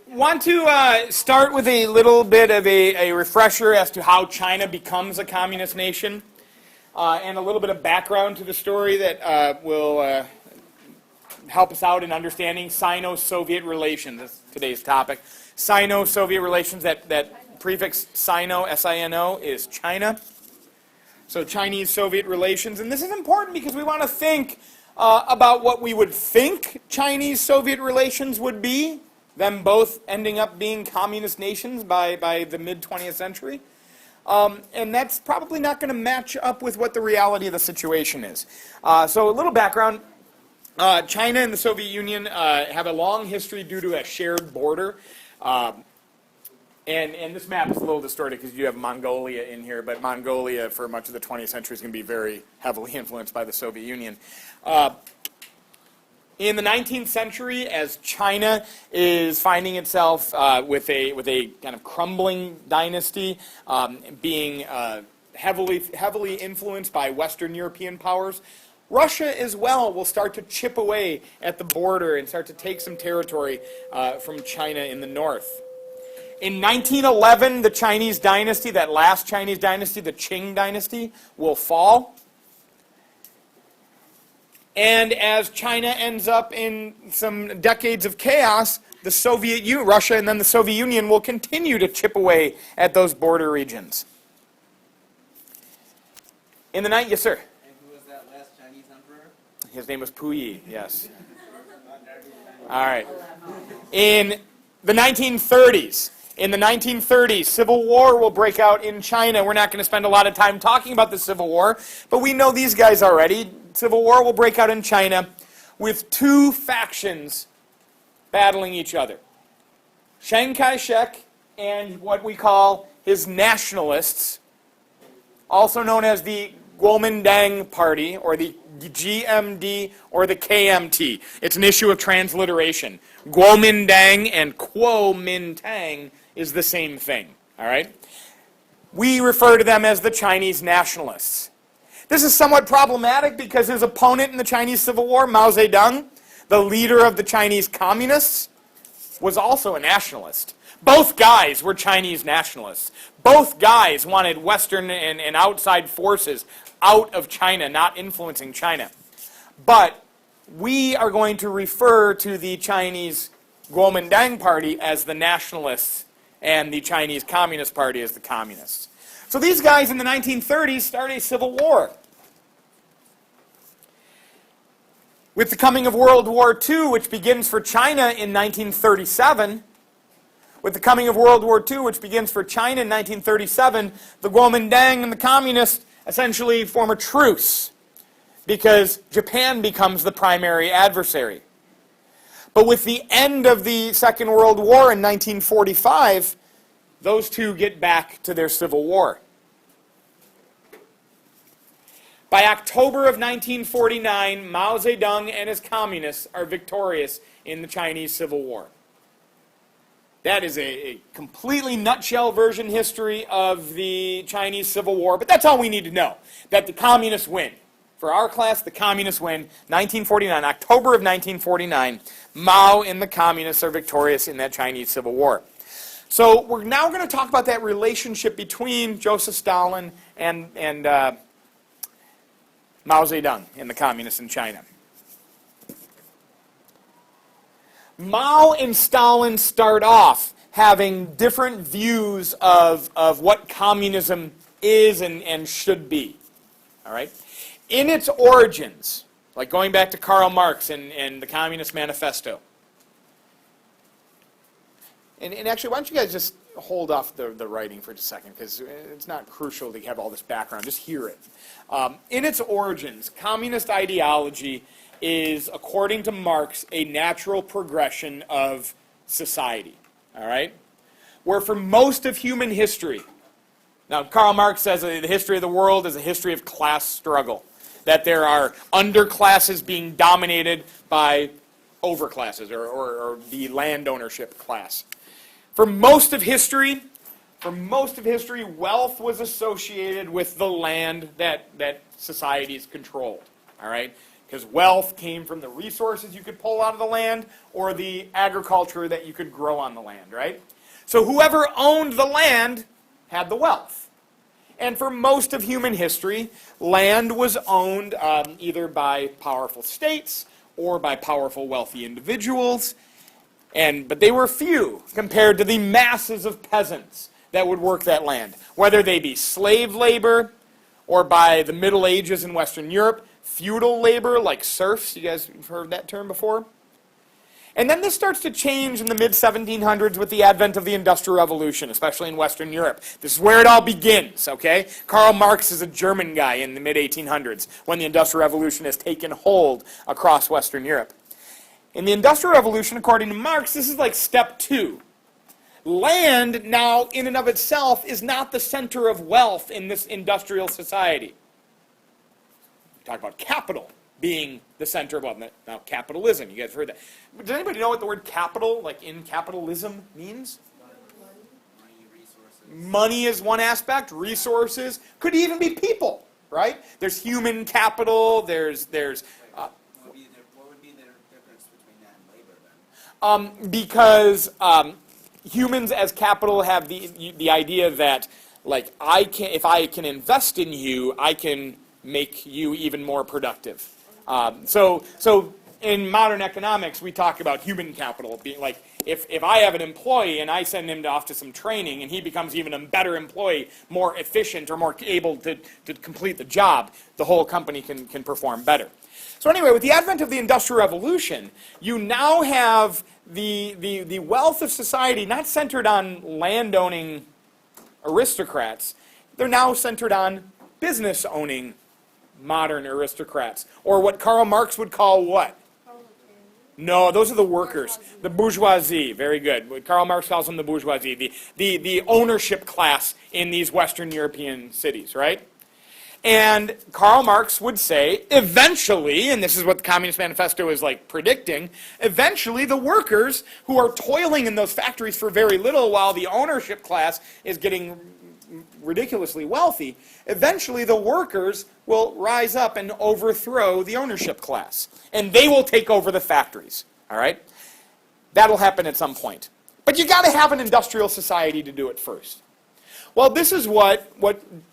Want to start with a little bit of a refresher as to how China becomes a communist nation, and a little bit of background to the story that will help us out in understanding Sino-Soviet relations. That's today's topic. Sino-Soviet relations, that prefix Sino, S-I-N-O, is China. So Chinese-Soviet relations. And this is important because we want to think about what we would think Chinese-Soviet relations would be, them both ending up being communist nations by the mid-20th century. And that's probably not going to match up with what the reality of the situation is. So a little background. China and the Soviet Union have a long history due to a shared border. And this map is a little distorted because you have Mongolia in here, but Mongolia for much of the 20th century is going to be very heavily influenced by the Soviet Union. In the 19th century, as China is finding itself with a kind of crumbling dynasty, being heavily influenced by Western European powers, Russia as well will start to chip away at the border and start to take some territory from China in the north. In 1911, the Chinese dynasty, that last Chinese dynasty, the Qing dynasty, will fall. And as China ends up in some decades of chaos, the Russia and then the Soviet Union will continue to chip away at those border regions. In the night, yes, sir. And who was that last Chinese emperor? His name was Puyi, yes. All right. In the 1930s, civil war will break out in China. We're not going to spend a lot of time talking about the Civil War, but we know these guys already. Civil war will break out in China with two factions battling each other. Chiang Kai-shek and what we call his nationalists, also known as the Kuomintang Party, or the GMD, or the KMT. It's an issue of transliteration. Kuomintang and Kuomintang is the same thing, all right? We refer to them as the Chinese nationalists. This is somewhat problematic because his opponent in the Chinese Civil War, Mao Zedong, the leader of the Chinese communists, was also a nationalist. Both guys were Chinese nationalists. Both guys wanted Western and outside forces out of China, not influencing China. But we are going to refer to the Chinese Kuomintang Party as the nationalists and the Chinese Communist Party as the communists. So these guys in the 1930s start a civil war. With the coming of World War II, which begins for China in 1937, with the coming of World War II, which begins for China in 1937, the Kuomintang and the communists essentially form a truce because Japan becomes the primary adversary. But with the end of the Second World War in 1945, those two get back to their civil war. By October of 1949, Mao Zedong and his communists are victorious in the Chinese Civil War. That is a completely nutshell version history of the Chinese Civil War, but that's all we need to know, that the communists win. For our class, the communists win. 1949, October of 1949, Mao and the communists are victorious in that Chinese Civil War. So we're now going to talk about that relationship between Joseph Stalin and Mao Zedong and the communists in China. Mao and Stalin start off having different views of what communism is and should be. All right? In its origins, like going back to Karl Marx and the Communist Manifesto. And actually, why don't you guys just hold off the writing for just a second, because it's not crucial to have all this background. Just hear it. In its origins, communist ideology is, according to Marx, a natural progression of society. All right? Where for most of human history, now Karl Marx says that the history of the world is a history of class struggle, that there are underclasses being dominated by overclasses or the land ownership class. For most of history, wealth was associated with the land that societies controlled. All right? because wealth came from the resources you could pull out of the land or the agriculture that you could grow on the land, right? So whoever owned the land had the wealth. And for most of human history, land was owned either by powerful states or by powerful, wealthy individuals. But they were few compared to the masses of peasants that would work that land, whether they be slave labor or by the Middle Ages in Western Europe, feudal labor like serfs. You guys have heard that term before? And then this starts to change in the mid-1700s with the advent of the Industrial Revolution, especially in Western Europe. This is where it all begins, okay? Karl Marx is a German guy in the mid-1800s when the Industrial Revolution has taken hold across Western Europe. In the Industrial Revolution, according to Marx, this is like step 2. Land now, in and of itself, is not the center of wealth in this industrial society. We talk about capital being the center of wealth. Now, capitalism, you guys have heard that. Does anybody know what the word capital, like in capitalism, means? Money, resources. Money is one aspect. Resources could even be people, right? There's human capital. There's What would be the difference between that and labor then? because humans as capital have the idea that, like, if I can invest in you, I can make you even more productive. So in modern economics, we talk about human capital being like, if I have an employee and I send him off to some training and he becomes even a better employee, more efficient or more able to complete the job, the whole company can perform better. So anyway, with the advent of the Industrial Revolution, you now have the wealth of society not centered on landowning aristocrats. They're now centered on business-owning modern aristocrats, or what Karl Marx would call what? No, those are the workers, the bourgeoisie. Very good. What Karl Marx calls them the bourgeoisie, the ownership class in these Western European cities, right? And Karl Marx would say, eventually, and this is what the Communist Manifesto is like predicting, eventually the workers who are toiling in those factories for very little while the ownership class is getting ridiculously wealthy, eventually the workers will rise up and overthrow the ownership class. And they will take over the factories, all right? That'll happen at some point. But you got to have an industrial society to do it first. Well, this is what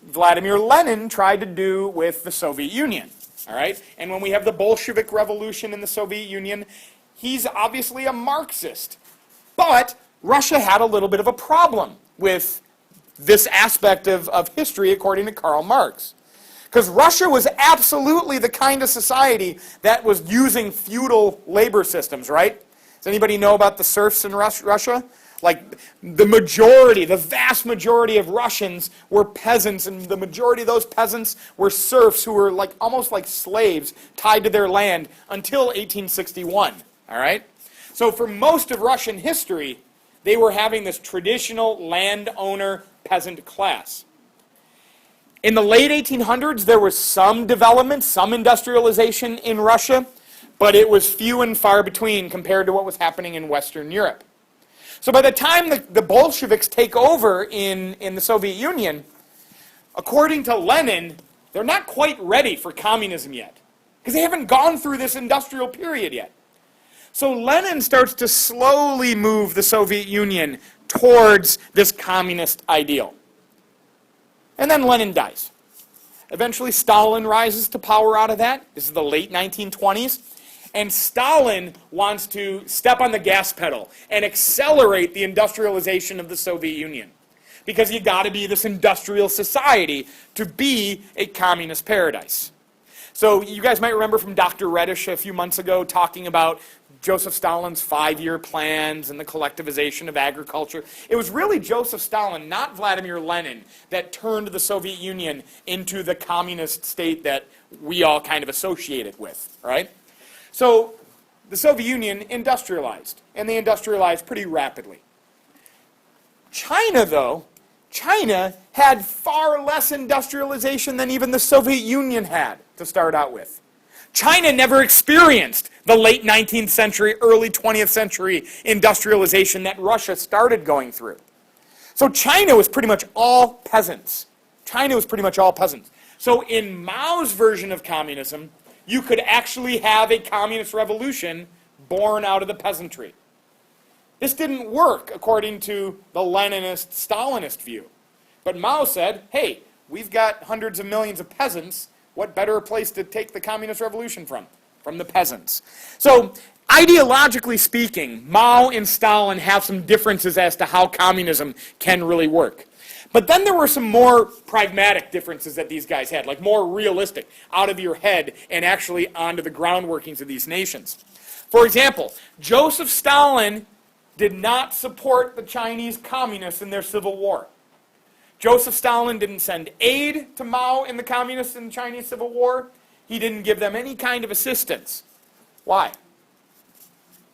Vladimir Lenin tried to do with the Soviet Union, all right? And when we have the Bolshevik Revolution in the Soviet Union, he's obviously a Marxist. But Russia had a little bit of a problem with this aspect of history, according to Karl Marx. Because Russia was absolutely the kind of society that was using feudal labor systems, right? Does anybody know about the serfs in Russia? Like, the vast majority of Russians were peasants, and the majority of those peasants were serfs who were like almost like slaves tied to their land until 1861, all right? So for most of Russian history, they were having this traditional landowner peasant class. In the late 1800s, there was some development, some industrialization in Russia, but it was few and far between compared to what was happening in Western Europe. So by the time the Bolsheviks take over in the Soviet Union, according to Lenin, they're not quite ready for communism yet, because they haven't gone through this industrial period yet. So Lenin starts to slowly move the Soviet Union towards this communist ideal. And then Lenin dies. Eventually Stalin rises to power out of that. This is the late 1920s. And Stalin wants to step on the gas pedal and accelerate the industrialization of the Soviet Union. Because you got to be this industrial society to be a communist paradise. So you guys might remember from Dr. Reddish a few months ago talking about Joseph Stalin's 5-year plans and the collectivization of agriculture. It was really Joseph Stalin, not Vladimir Lenin, that turned the Soviet Union into the communist state that we all kind of associate it with, right? So the Soviet Union industrialized, and they industrialized pretty rapidly. China, though, China had far less industrialization than even the Soviet Union had to start out with. China never experienced the late 19th century, early 20th century industrialization that Russia started going through. So China was pretty much all peasants. China was pretty much all peasants. So in Mao's version of communism, you could actually have a communist revolution born out of the peasantry. This didn't work according to the Leninist, Stalinist view. But Mao said, hey, we've got hundreds of millions of peasants. What better place to take the communist revolution from? From the peasants. So, ideologically speaking, Mao and Stalin have some differences as to how communism can really work. But then there were some more pragmatic differences that these guys had, like more realistic, out of your head, and actually onto the ground workings of these nations. For example, Joseph Stalin did not support the Chinese communists in their civil war. Joseph Stalin didn't send aid to Mao and the communists in the Chinese Civil War. He didn't give them any kind of assistance. Why?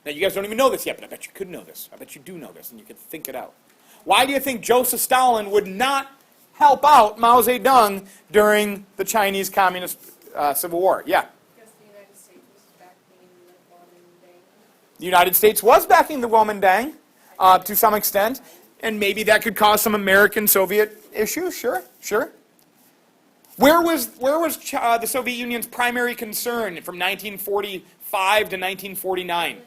Now, you guys don't even know this yet, but I bet you could know this. I bet you do know this, and you could think it out. Why do you think Joseph Stalin would not help out Mao Zedong during the Chinese Communist Civil War? Yeah? Because the United States was backing the Kuomintang. The United States was backing the Kuomintang to some extent, and maybe that could cause some American-Soviet issues. Sure, sure. Where was the Soviet Union's primary concern from 1945 to 1949?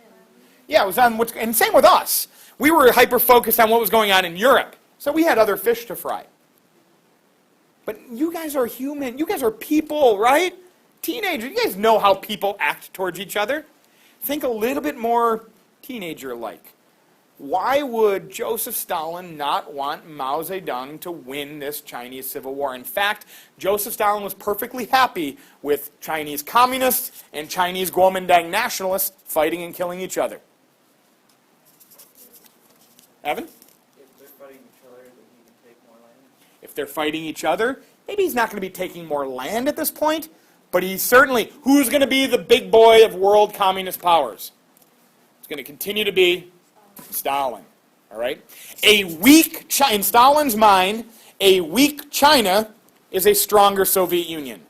Yeah, it was on and same with us. We were hyper-focused on what was going on in Europe, so we had other fish to fry. But you guys are human. You guys are people, right? Teenagers, you guys know how people act towards each other. Think a little bit more teenager-like. Why would Joseph Stalin not want Mao Zedong to win this Chinese Civil War? In fact, Joseph Stalin was perfectly happy with Chinese communists and Chinese Kuomintang nationalists fighting and killing each other. Evan? If they're fighting each other, then he can take more land. If they're fighting each other, maybe he's not going to be taking more land at this point, but he's certainly, who's going to be the big boy of world communist powers? It's going to continue to be Stalin, all right? In Stalin's mind, a weak China is a stronger Soviet Union.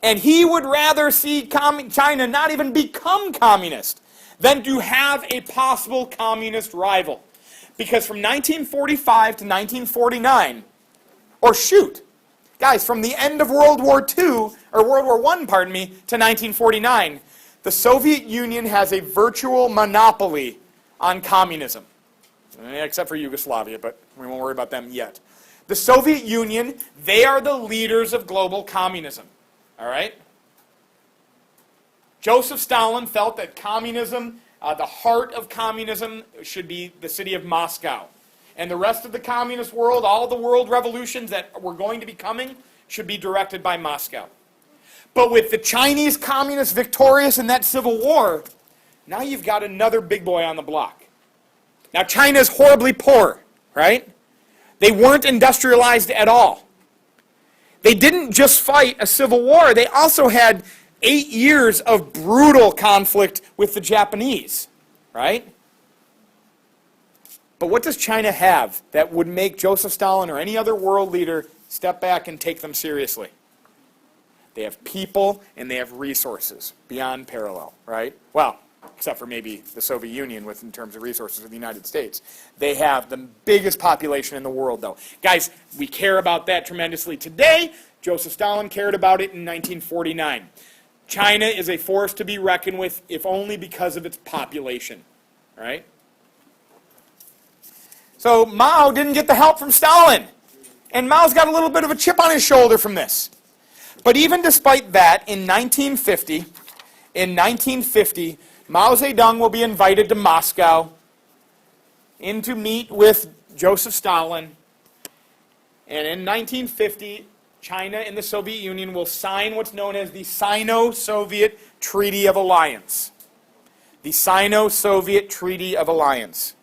And he would rather see China not even become communist than to have a possible communist rival. Because from 1945 to 1949, or shoot, guys, from the end of World War II, or World War I, pardon me, to 1949, the Soviet Union has a virtual monopoly on communism. Except for Yugoslavia, but we won't worry about them yet. The Soviet Union, they are the leaders of global communism. All right? Joseph Stalin felt that communism, the heart of communism, should be the city of Moscow. And the rest of the communist world, all the world revolutions that were going to be coming, should be directed by Moscow. But with the Chinese communists victorious in that civil war, now you've got another big boy on the block. Now China's horribly poor, right? They weren't industrialized at all. They didn't just fight a civil war, they also had 8 years of brutal conflict with the Japanese, right? But what does China have that would make Joseph Stalin or any other world leader step back and take them seriously? They have people and they have resources beyond parallel, right? Well, except for maybe the Soviet Union in terms of resources of the United States. They have the biggest population in the world, though. Guys, we care about that tremendously today. Joseph Stalin cared about it in 1949. China is a force to be reckoned with, if only because of its population, right? So Mao didn't get the help from Stalin. And Mao's got a little bit of a chip on his shoulder from this. But even despite that, in 1950, Mao Zedong will be invited to Moscow to meet with Joseph Stalin. And in 1950, China and the Soviet Union will sign what's known as the Sino-Soviet Treaty of Alliance. The Sino-Soviet Treaty of Alliance.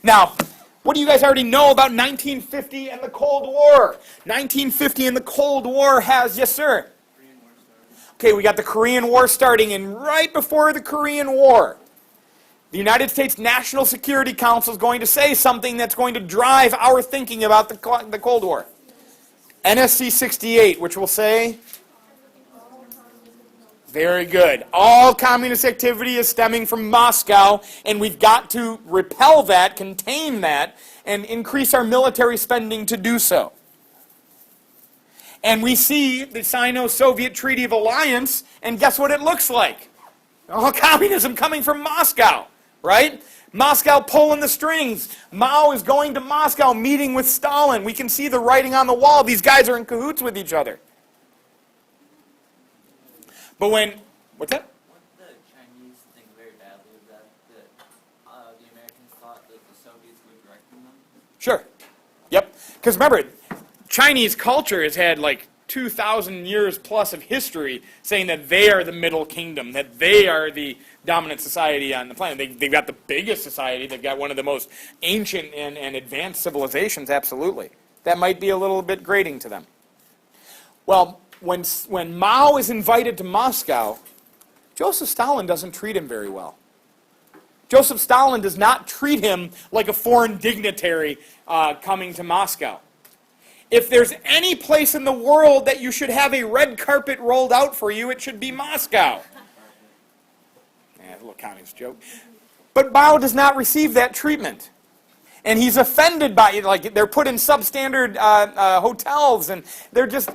Now, what do you guys already know about 1950 and the Cold War? 1950 and the Cold War has, yes sir? Korean War started. Okay, we got the Korean War starting, and right before the Korean War, the United States National Security Council is going to say something that's going to drive our thinking about the Cold War. NSC 68, which will say, very good, all communist activity is stemming from Moscow, and we've got to repel that, contain that, and increase our military spending to do so. And we see the Sino-Soviet Treaty of Alliance, and guess what it looks like? All communism coming from Moscow, right? Moscow pulling the strings. Mao is going to Moscow, meeting with Stalin. We can see the writing on the wall. These guys are in cahoots with each other. But what's that? Wouldn't the Chinese think very badly of that the Americans thought that the Soviets were directing them? Sure. Yep. Because remember, Chinese culture has had like 2,000 years plus of history saying that they are the middle kingdom, that they are the dominant society on the planet. They've got the biggest society. They've got one of the most ancient and advanced civilizations, absolutely. That might be a little bit grating to them. Well, when Mao is invited to Moscow, Joseph Stalin doesn't treat him very well. Joseph Stalin does not treat him like a foreign dignitary coming to Moscow. If there's any place in the world that you should have a red carpet rolled out for you, it should be Moscow. A little communist joke. But Mao does not receive that treatment. And he's offended by it. Like, they're put in substandard hotels, and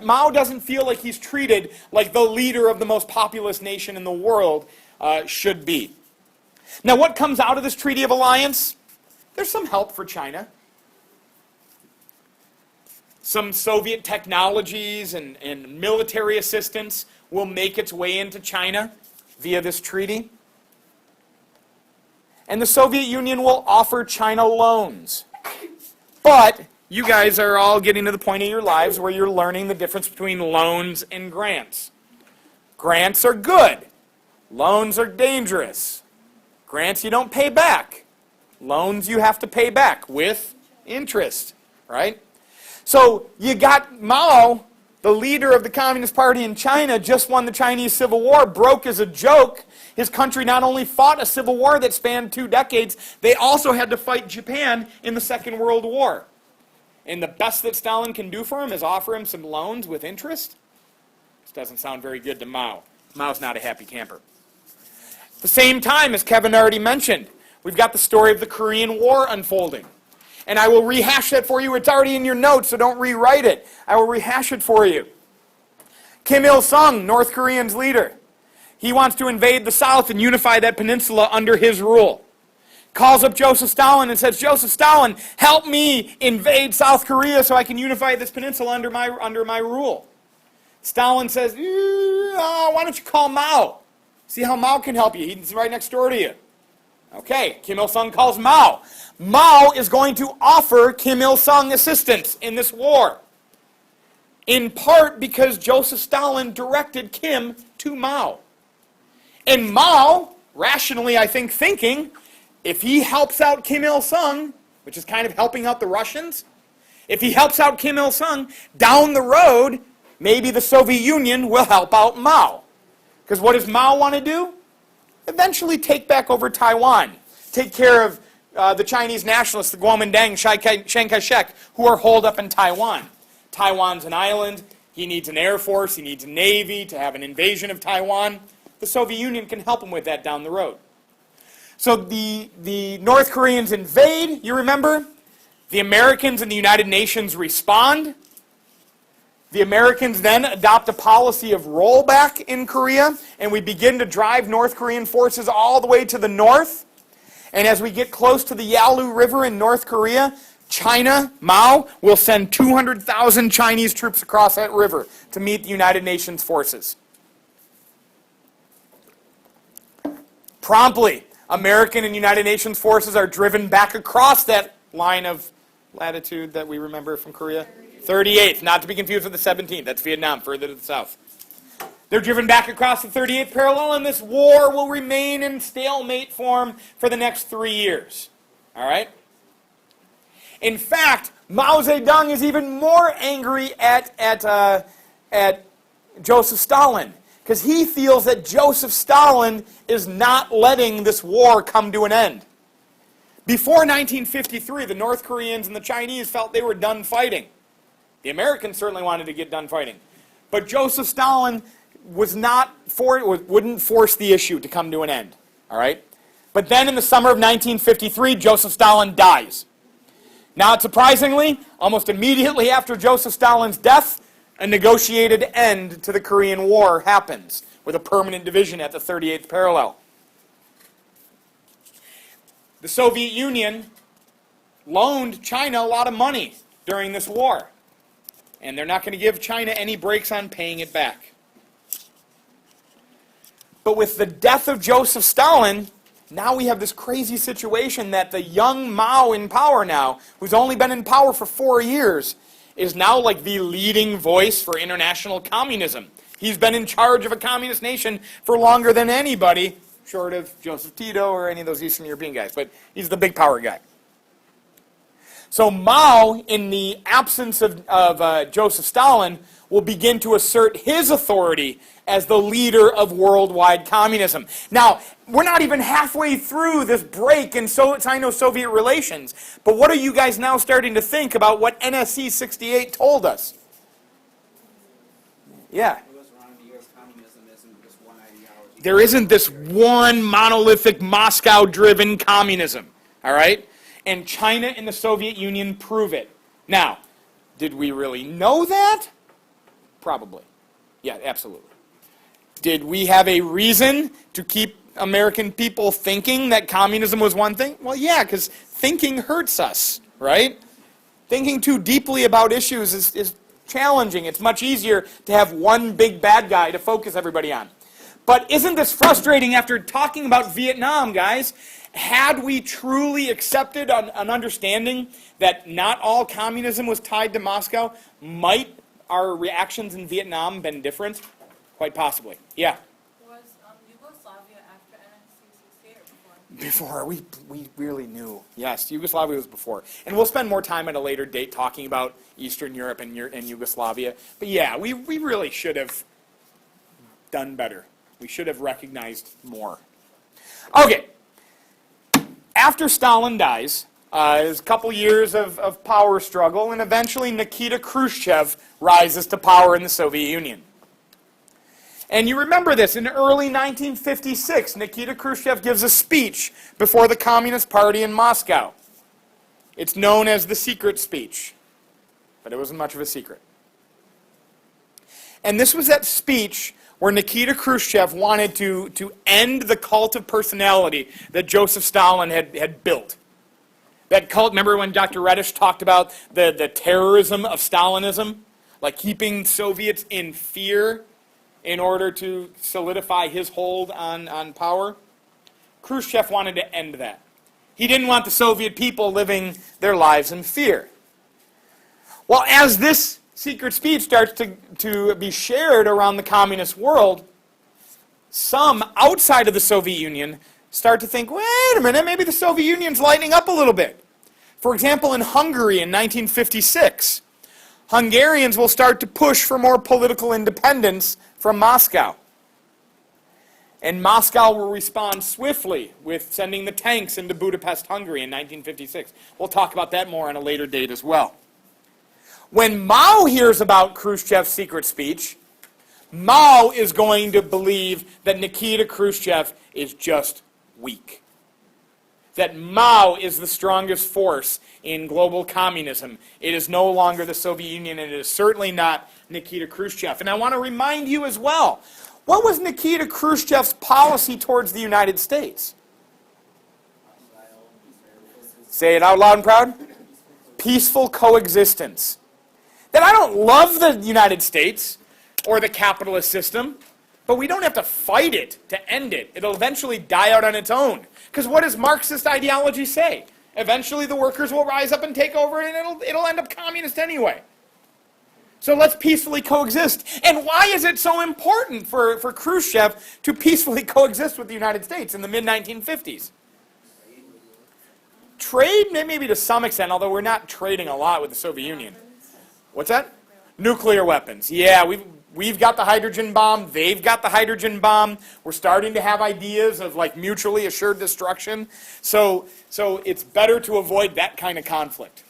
Mao doesn't feel like he's treated like the leader of the most populous nation in the world should be. Now, what comes out of this Treaty of Alliance? There's some help for China. Some Soviet technologies and military assistance will make its way into China via this treaty. And the Soviet Union will offer China loans. But you guys are all getting to the point of your lives where you're learning the difference between loans and grants. Grants are good. Loans are dangerous. Grants you don't pay back. Loans you have to pay back with interest, right? So you got Mao, the leader of the Communist Party in China, just won the Chinese Civil War, broke as a joke. His country not only fought a civil war that spanned 2 decades, they also had to fight Japan in the Second World War. And the best that Stalin can do for him is offer him some loans with interest? This doesn't sound very good to Mao. Mao's not a happy camper. At the same time, as Kevin already mentioned, we've got the story of the Korean War unfolding. And I will rehash that for you. It's already in your notes, so don't rewrite it. I will rehash it for you. Kim Il-sung, North Korea's leader, he wants to invade the South and unify that peninsula under his rule. Calls up Joseph Stalin and says, Joseph Stalin, help me invade South Korea so I can unify this peninsula under my rule. Stalin says, why don't you call Mao? See how Mao can help you. He's right next door to you. Okay, Kim Il-sung calls Mao. Mao is going to offer Kim Il-sung assistance in this war. In part because Joseph Stalin directed Kim to Mao. And Mao, rationally I think thinking, if he helps out Kim Il-sung, which is kind of helping out the Russians, if he helps out Kim Il-sung, down the road, maybe the Soviet Union will help out Mao. Because what does Mao want to do? Eventually take back over Taiwan. Take care of the Chinese nationalists, the Kuomintang, Chiang Kai-shek, who are holed up in Taiwan. Taiwan's an island. He needs an air force. He needs a navy to have an invasion of Taiwan. The Soviet Union can help him with that down the road. So the North Koreans invade, you remember? The Americans and the United Nations respond. The Americans then adopt a policy of rollback in Korea, and we begin to drive North Korean forces all the way to the north. And as we get close to the Yalu River in North Korea, China, Mao, will send 200,000 Chinese troops across that river to meet the United Nations forces. Promptly, American and United Nations forces are driven back across that line of latitude that we remember from Korea. 38th, not to be confused with the 17th. That's Vietnam, further to the south. They're driven back across the 38th parallel, and this war will remain in stalemate form for the next 3 years. All right? In fact, Mao Zedong is even more angry at Joseph Stalin, because he feels that Joseph Stalin is not letting this war come to an end. Before 1953, the North Koreans and the Chinese felt they were done fighting. The Americans certainly wanted to get done fighting. But Joseph Stalin wouldn't force the issue to come to an end. All right? But then in the summer of 1953, Joseph Stalin dies. Not surprisingly, almost immediately after Joseph Stalin's death, A negotiated end to the Korean War happens with a permanent division at the 38th parallel. The Soviet Union loaned China a lot of money during this war, and they're not going to give China any breaks on paying it back. But with the death of Joseph Stalin, now we have this crazy situation that the young Mao in power now, who's only been in power for 4 years, is now like the leading voice for international communism. He's been in charge of a communist nation for longer than anybody, short of Joseph Tito or any of those Eastern European guys, but he's the big power guy. So Mao, in the absence of Joseph Stalin, will begin to assert his authority as the leader of worldwide communism. Now, we're not even halfway through this break in Sino-Soviet relations, but what are you guys now starting to think about what NSC 68 told us? Yeah. It was around the years communism isn't just one ideology. There isn't this one monolithic Moscow-driven communism, all right? And China and the Soviet Union prove it. Now, did we really know that? Probably. Yeah, absolutely. Did we have a reason to keep American people thinking that communism was one thing? Well, yeah, because thinking hurts us, right? Thinking too deeply about issues is challenging. It's much easier to have one big bad guy to focus everybody on. But isn't this frustrating after talking about Vietnam, guys? Had we truly accepted an understanding that not all communism was tied to Moscow, might our reactions in Vietnam been different? Quite possibly. Yeah. Was Yugoslavia after NSC 68 or before? Before. We really knew. Yes, Yugoslavia was before. And we'll spend more time at a later date talking about Eastern Europe and Yugoslavia. But yeah, we really should have done better. We should have recognized more. Okay. After Stalin dies, there's a couple years of power struggle, and eventually Nikita Khrushchev rises to power in the Soviet Union. And you remember this, in early 1956, Nikita Khrushchev gives a speech before the Communist Party in Moscow. It's known as the secret speech, but it wasn't much of a secret. And this was that speech where Nikita Khrushchev wanted to end the cult of personality that Joseph Stalin had built. That cult, remember when Dr. Reddish talked about the terrorism of Stalinism? Like keeping Soviets in fear in order to solidify his hold on power? Khrushchev wanted to end that. He didn't want the Soviet people living their lives in fear. Well, as this secret speech starts to be shared around the communist world, some outside of the Soviet Union start to think, wait a minute, maybe the Soviet Union's lightening up a little bit. For example, in Hungary in 1956, Hungarians will start to push for more political independence from Moscow. And Moscow will respond swiftly with sending the tanks into Budapest, Hungary in 1956. We'll talk about that more on a later date as well. When Mao hears about Khrushchev's secret speech, Mao is going to believe that Nikita Khrushchev is just weak. That Mao is the strongest force in global communism. It is no longer the Soviet Union, and it is certainly not Nikita Khrushchev. And I want to remind you as well, what was Nikita Khrushchev's policy towards the United States? Say it out loud and proud. Peaceful coexistence. That I don't love the United States or the capitalist system, but we don't have to fight it to end it. It'll eventually die out on its own. Because what does Marxist ideology say? Eventually the workers will rise up and take over, and it'll end up communist anyway. So let's peacefully coexist. And why is it so important for Khrushchev to peacefully coexist with the United States in the mid-1950s? Trade, maybe to some extent, although we're not trading a lot with the Soviet Union. What's that? Nuclear weapons. Yeah, we've got the hydrogen bomb. They've got the hydrogen bomb. We're starting to have ideas of like mutually assured destruction. So it's better to avoid that kind of conflict.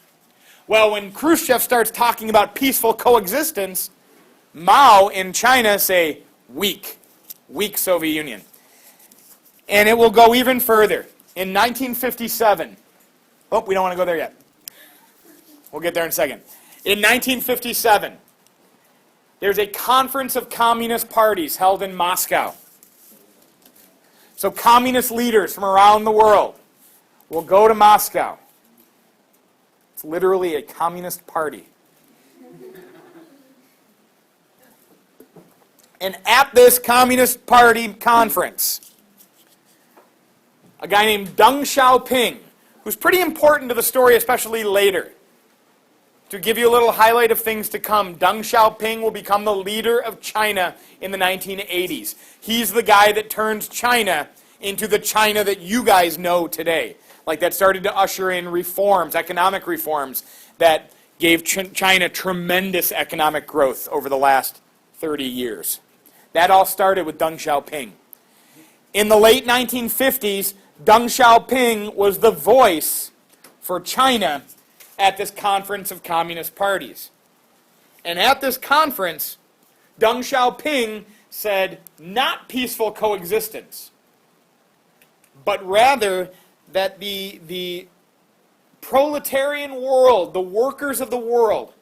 Well, when Khrushchev starts talking about peaceful coexistence, Mao in China say, weak Soviet Union. And it will go even further. In 1957, oh, we don't want to go there yet. We'll get there in a second. In 1957, there's a conference of communist parties held in Moscow. So communist leaders from around the world will go to Moscow. It's literally a communist party. And at this Communist Party conference, a guy named Deng Xiaoping, who's pretty important to the story, especially later. To give you a little highlight of things to come, Deng Xiaoping will become the leader of China in the 1980s. He's the guy that turns China into the China that you guys know today. Like that started to usher in reforms, economic reforms, that gave China tremendous economic growth over the last 30 years. That all started with Deng Xiaoping. In the late 1950s, Deng Xiaoping was the voice for China at this conference of communist parties. And at this conference, Deng Xiaoping said not peaceful coexistence, but rather that the proletarian world, the workers of the world,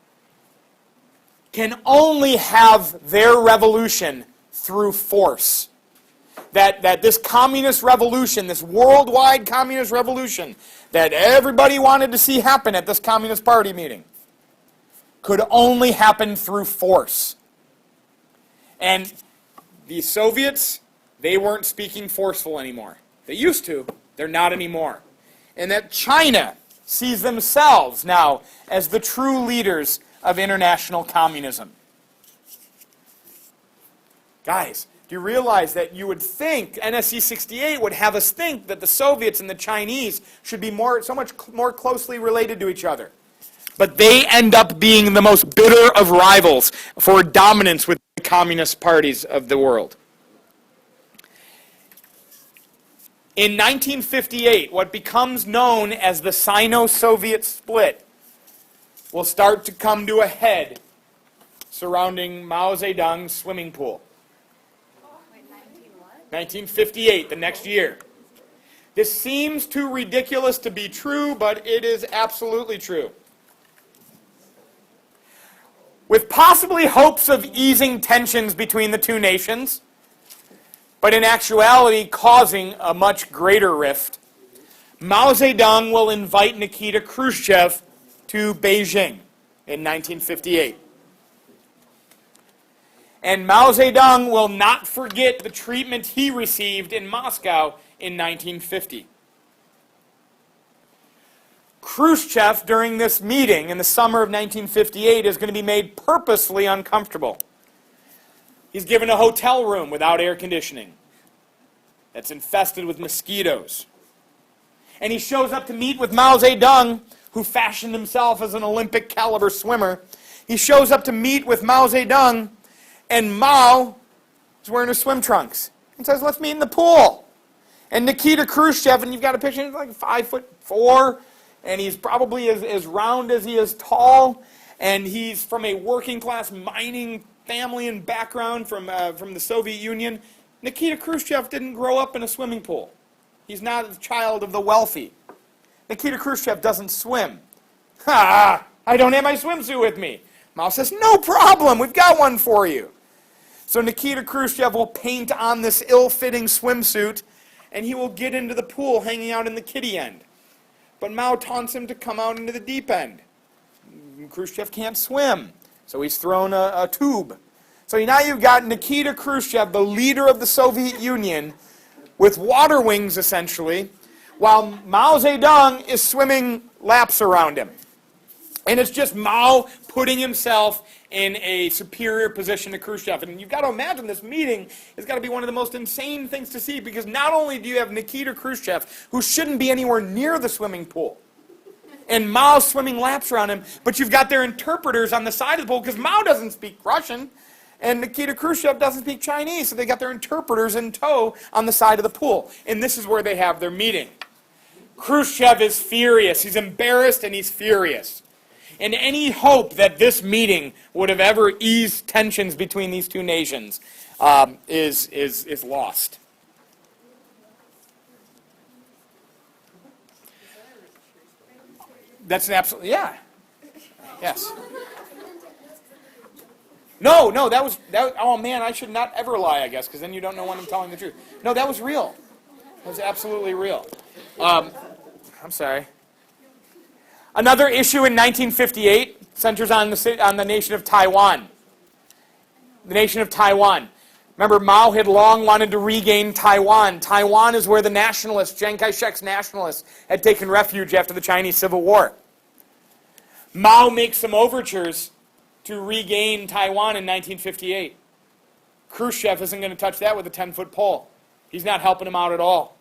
can only have their revolution through force. That this communist revolution, this worldwide communist revolution that everybody wanted to see happen at this Communist Party meeting, could only happen through force. And the Soviets, they weren't speaking forceful anymore. They used to, they're not anymore. And that China sees themselves now as the true leaders of international communism. Guys, do you realize that you would think NSC 68 would have us think that the Soviets and the Chinese should be so much more closely related to each other? But they end up being the most bitter of rivals for dominance with the communist parties of the world. In 1958, what becomes known as the Sino-Soviet split will start to come to a head surrounding Mao Zedong's swimming pool. 1958, the next year. This seems too ridiculous to be true, but it is absolutely true. With possibly hopes of easing tensions between the two nations, but in actuality causing a much greater rift, Mao Zedong will invite Nikita Khrushchev to Beijing in 1958. And Mao Zedong will not forget the treatment he received in Moscow in 1950. Khrushchev, during this meeting in the summer of 1958, is going to be made purposefully uncomfortable. He's given a hotel room without air conditioning that's infested with mosquitoes. And he shows up to meet with Mao Zedong, who fashioned himself as an Olympic caliber swimmer. He shows up to meet with Mao Zedong, and Mao is wearing his swim trunks and says, let's meet in the pool. And Nikita Khrushchev, and you've got a picture, he's like 5'4", and he's probably as round as he is tall, and he's from a working class mining family and background from the Soviet Union. Nikita Khrushchev didn't grow up in a swimming pool. He's not a child of the wealthy. Nikita Khrushchev doesn't swim. Ha! I don't have my swimsuit with me. Mao says, no problem, we've got one for you. So Nikita Khrushchev will paint on this ill-fitting swimsuit, and he will get into the pool hanging out in the kiddie end. But Mao taunts him to come out into the deep end. Khrushchev can't swim, so he's thrown a tube. So now you've got Nikita Khrushchev, the leader of the Soviet Union, with water wings essentially, while Mao Zedong is swimming laps around him. And it's just Mao putting himself in a superior position to Khrushchev. And you've got to imagine this meeting has got to be one of the most insane things to see, because not only do you have Nikita Khrushchev, who shouldn't be anywhere near the swimming pool, and Mao swimming laps around him, but you've got their interpreters on the side of the pool, because Mao doesn't speak Russian, and Nikita Khrushchev doesn't speak Chinese, so they got their interpreters in tow on the side of the pool. And this is where they have their meeting. Khrushchev is furious. He's embarrassed and he's furious. And any hope that this meeting would have ever eased tensions between these two nations is lost. That's an absolute, yeah. Yes. No, oh man, I should not ever lie, I guess, because then you don't know when I'm telling the truth. No, that was real. That was absolutely real. I'm sorry. Another issue in 1958 centers on the nation of Taiwan. The nation of Taiwan. Remember, Mao had long wanted to regain Taiwan. Taiwan is where the nationalists, Chiang Kai-shek's nationalists, had taken refuge after the Chinese Civil War. Mao makes some overtures to regain Taiwan in 1958. Khrushchev isn't going to touch that with a 10-foot pole. He's not helping him out at all.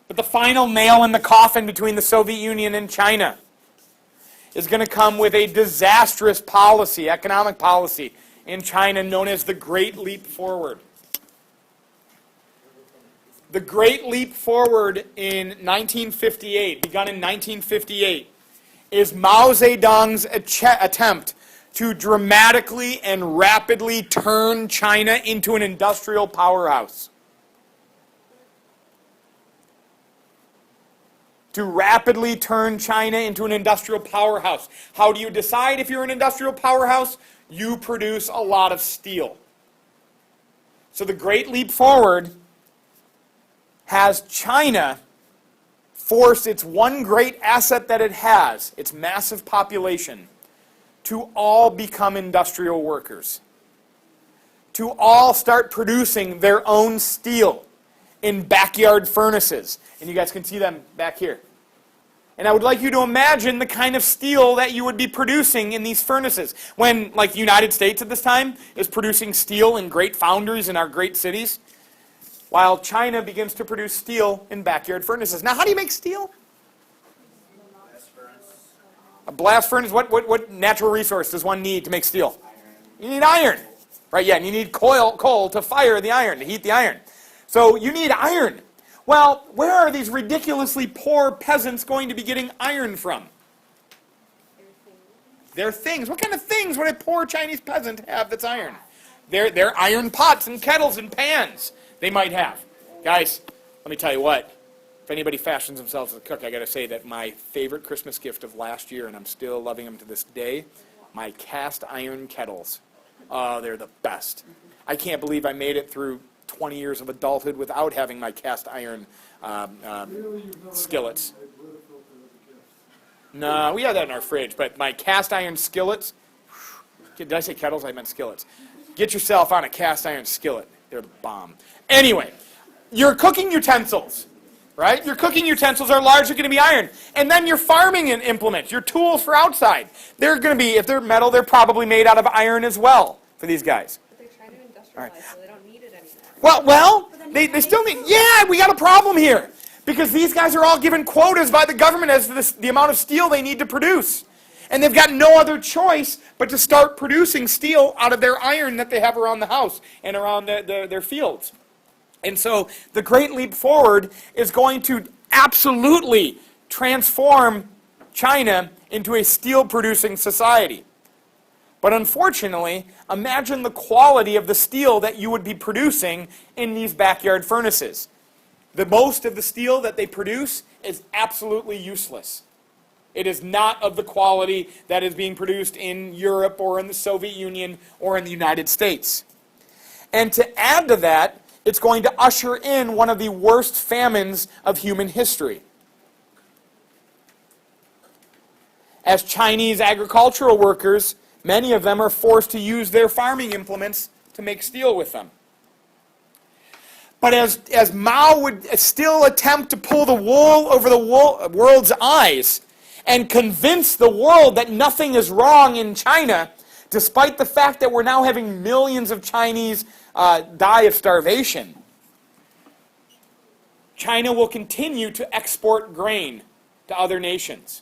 But the final nail in the coffin between the Soviet Union and China is going to come with a disastrous policy, economic policy, in China known as the Great Leap Forward. The Great Leap Forward in 1958, begun in 1958, is Mao Zedong's attempt to dramatically and rapidly turn China into an industrial powerhouse. To rapidly turn China into an industrial powerhouse. How do you decide if you're an industrial powerhouse? You produce a lot of steel. So the Great Leap Forward has China force its one great asset that it has, its massive population, to all become industrial workers. To all start producing their own steel in backyard furnaces. And you guys can see them back here. And I would like you to imagine the kind of steel that you would be producing in these furnaces. When, like the United States at this time, is producing steel in great foundries in our great cities, while China begins to produce steel in backyard furnaces. Now, how do you make steel? Blast furnace. A blast furnace, what natural resource does one need to make steel? You need iron. Right, yeah, and you need coal to fire the iron, to heat the iron. So you need iron. Well, where are these ridiculously poor peasants going to be getting iron from? Their things. What kind of things would a poor Chinese peasant have that's iron? Their iron pots and kettles and pans they might have. Guys, let me tell you what. If anybody fashions themselves as a cook, I got to say that my favorite Christmas gift of last year, and I'm still loving them to this day, my cast iron kettles. Oh, they're the best. I can't believe I made it through 20 years of adulthood without having my cast iron skillets. No, we have that in our fridge, but my cast iron skillets, did I say kettles? I meant skillets. Get yourself on a cast iron skillet. They're the bomb. Anyway, your cooking utensils, right? Your cooking utensils are largely going to be iron. And then your farming implements, your tools for outside, they're going to be, if they're metal, they're probably made out of iron as well for these guys. But they're trying to industrialize, All right. so they don't need it anymore. Well, they still need, yeah, we got a problem here. Because these guys are all given quotas by the government as to the amount of steel they need to produce. And they've got no other choice but to start producing steel out of their iron that they have around the house and around their fields. And so the Great Leap Forward is going to absolutely transform China into a steel-producing society. But unfortunately, imagine the quality of the steel that you would be producing in these backyard furnaces. The most of the steel that they produce is absolutely useless. It is not of the quality that is being produced in Europe or in the Soviet Union or in the United States. And to add to that, it's going to usher in one of the worst famines of human history. As Chinese agricultural workers, many of them are forced to use their farming implements to make steel with them. But as Mao would still attempt to pull the wool over the world's eyes and convince the world that nothing is wrong in China, despite the fact that we're now having millions of Chinese die of starvation, China will continue to export grain to other nations.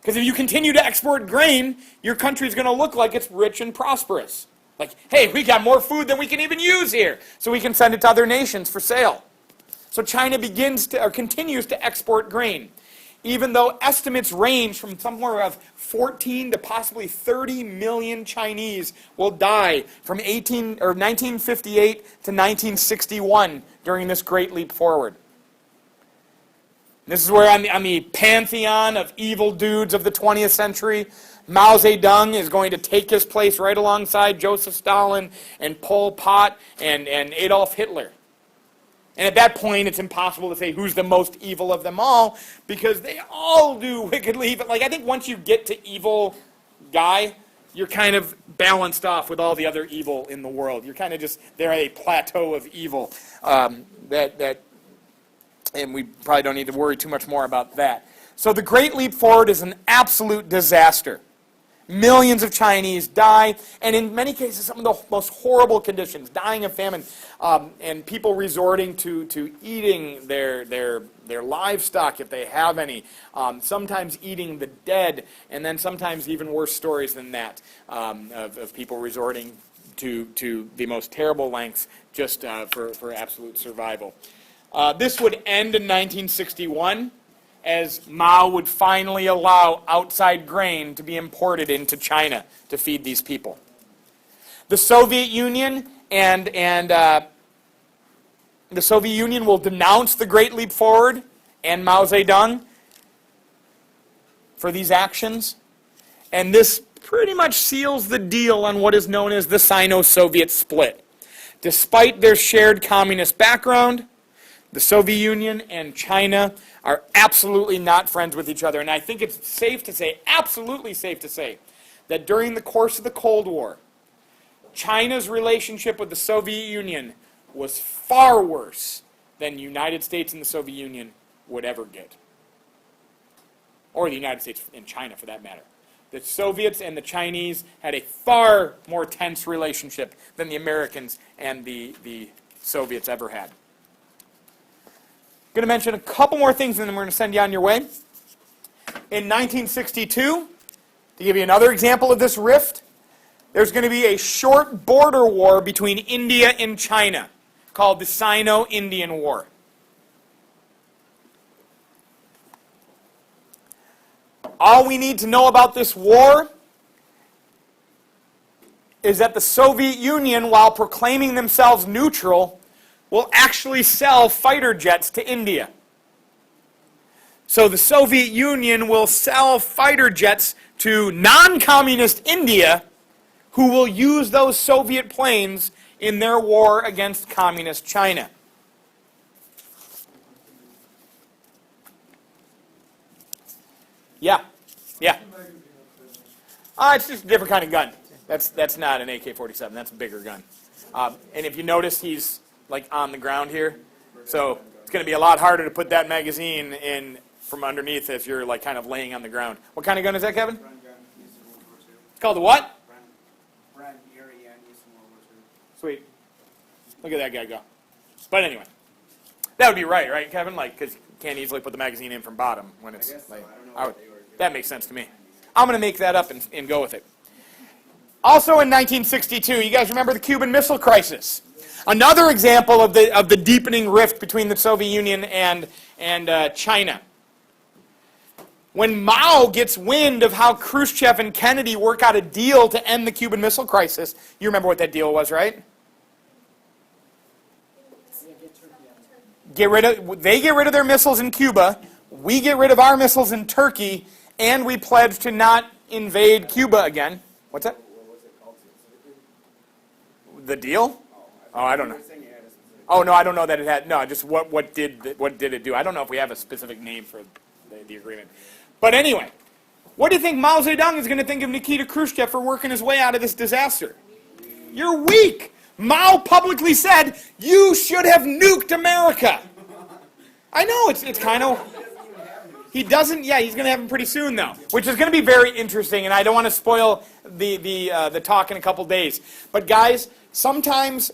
Because if you continue to export grain, your country is going to look like it's rich and prosperous. Like, hey, we got more food than we can even use here, so we can send it to other nations for sale. So China continues to export grain, even though estimates range from somewhere of 14 to possibly 30 million Chinese will die from 1958 to 1961 during this Great Leap Forward. This is where on the pantheon of evil dudes of the 20th century, Mao Zedong is going to take his place right alongside Joseph Stalin and Pol Pot and Adolf Hitler. And at that point, it's impossible to say who's the most evil of them all, because they all do wickedly evil. Like, I think once you get to evil guy, you're kind of balanced off with all the other evil in the world. You're kind of just, they're at a plateau of evil and we probably don't need to worry too much more about that. So the Great Leap Forward is an absolute disaster. Millions of Chinese die, and in many cases, some of the most horrible conditions, dying of famine, and people resorting to eating their livestock if they have any, sometimes eating the dead, and then sometimes even worse stories than that, of people resorting to the most terrible lengths just for absolute survival. This would end in 1961. As Mao would finally allow outside grain to be imported into China to feed these people. The Soviet Union and the Soviet Union will denounce the Great Leap Forward and Mao Zedong for these actions. And this pretty much seals the deal on what is known as the Sino-Soviet split. Despite their shared communist background, the Soviet Union and China are absolutely not friends with each other. And I think it's safe to say, absolutely safe to say, that during the course of the Cold War, China's relationship with the Soviet Union was far worse than the United States and the Soviet Union would ever get. Or the United States and China, for that matter. The Soviets and the Chinese had a far more tense relationship than the Americans and the Soviets ever had. I'm going to mention a couple more things, and then we're going to send you on your way. In 1962, to give you another example of this rift, there's going to be a short border war between India and China called the Sino-Indian War. All we need to know about this war is that the Soviet Union, while proclaiming themselves neutral, will actually sell fighter jets to India. So the Soviet Union will sell fighter jets to non-communist India, who will use those Soviet planes in their war against communist China. Yeah. It's just a different kind of gun. That's not an AK-47. That's a bigger gun. And if you notice, he's like on the ground here, so it's going to be a lot harder to put that magazine in from underneath if you're like kind of laying on the ground. What kind of gun is that, Kevin? Brand gun used in World War II. It's called a what? Brand Erie and used in World War II. Sweet. Look at that guy go. But anyway, that would be right, Kevin? Like, because you can't easily put the magazine in from bottom when it's. I guess so. Like, I don't know I what would, they were doing. that makes sense to me. I'm going to make that up and go with it. Also in 1962, you guys remember the Cuban Missile Crisis? Another example of the deepening rift between the Soviet Union and China. When Mao gets wind of how Khrushchev and Kennedy work out a deal to end the Cuban Missile Crisis, you remember what that deal was, right? They get rid of their missiles in Cuba, we get rid of our missiles in Turkey, and we pledge to not invade Cuba again. What's that? The deal? Oh, I don't know. Oh, no, I don't know that it had. No, just what did it do? I don't know if we have a specific name for the agreement. But anyway, what do you think Mao Zedong is going to think of Nikita Khrushchev for working his way out of this disaster? You're weak. Mao publicly said, you should have nuked America. I know, it's kind of. He doesn't, yeah, he's going to have him pretty soon, though, which is going to be very interesting, and I don't want to spoil the talk in a couple days. But guys, sometimes,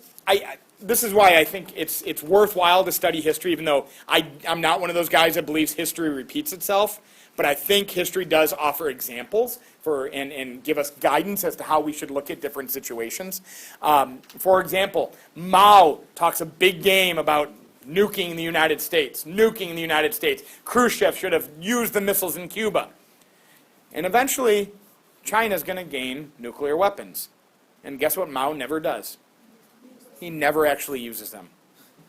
this is why I think it's worthwhile to study history, even though I'm not one of those guys that believes history repeats itself. But I think history does offer examples and give us guidance as to how we should look at different situations. For example, Mao talks a big game about nuking the United States. Khrushchev should have used the missiles in Cuba. And eventually, China's going to gain nuclear weapons. And guess what Mao never does? He never actually uses them.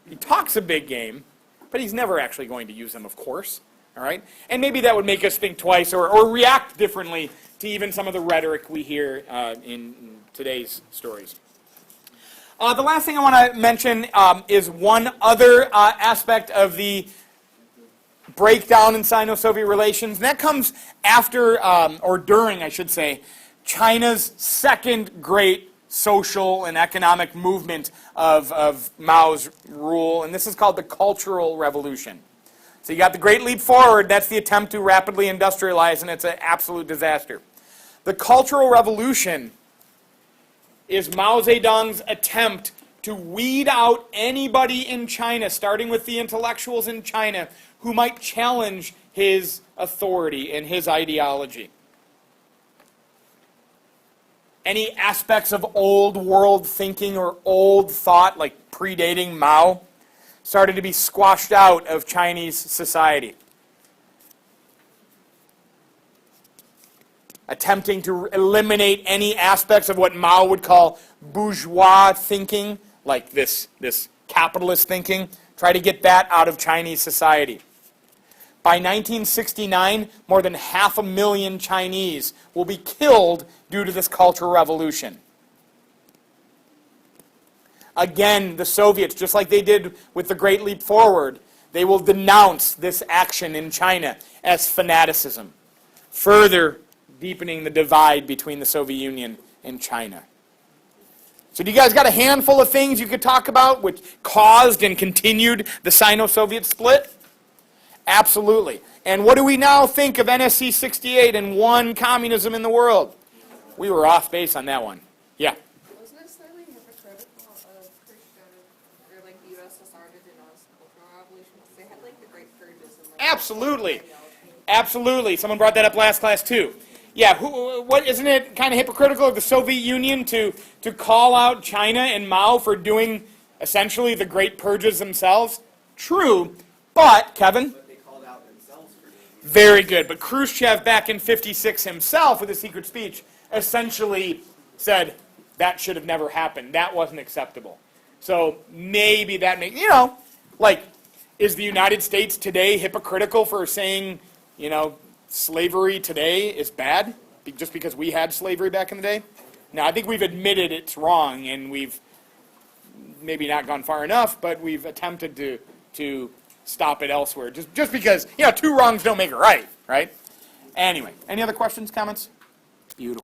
He talks a big game, but he's never actually going to use them, of course. All right? And maybe that would make us think twice or react differently to even some of the rhetoric we hear in today's stories. The last thing I want to mention is one other aspect of the breakdown in Sino-Soviet relations, and that comes after, or during, I should say, China's second great social and economic movement of Mao's rule, and this is called the Cultural Revolution. So you got the Great Leap Forward, that's the attempt to rapidly industrialize, and it's an absolute disaster. The Cultural Revolution is Mao Zedong's attempt to weed out anybody in China, starting with the intellectuals in China, who might challenge his authority and his ideology. Any aspects of old world thinking or old thought, like predating Mao, started to be squashed out of Chinese society. Attempting to eliminate any aspects of what Mao would call bourgeois thinking, like this capitalist thinking, try to get that out of Chinese society. By 1969, more than 500,000 Chinese will be killed due to this Cultural Revolution. Again, the Soviets, just like they did with the Great Leap Forward, they will denounce this action in China as fanaticism, further deepening the divide between the Soviet Union and China. So do you guys got a handful of things you could talk about which caused and continued the Sino-Soviet split? Absolutely. And what do we now think of NSC 68 and one communism in the world? We were off base on that one. Yeah. Wasn't it slightly hypocritical of Khrushchev, or like the USSR to denounce the Cultural Revolution? Because they had like the Great Purges and like... Absolutely. Absolutely. Someone brought that up last class too. Yeah, what isn't it kind of hypocritical of the Soviet Union to call out China and Mao for doing essentially the Great Purges themselves? True, but, Kevin? But they called out themselves for doing it. Very good. But Khrushchev back in 56 himself with a secret speech essentially said that should have never happened. That wasn't acceptable. So maybe that makes, like, is the United States today hypocritical for saying, slavery today is bad just because we had slavery back in the day? Now, I think we've admitted it's wrong, and we've maybe not gone far enough, but we've attempted to stop it elsewhere. Just because, two wrongs don't make a right, right? Anyway, any other questions, comments?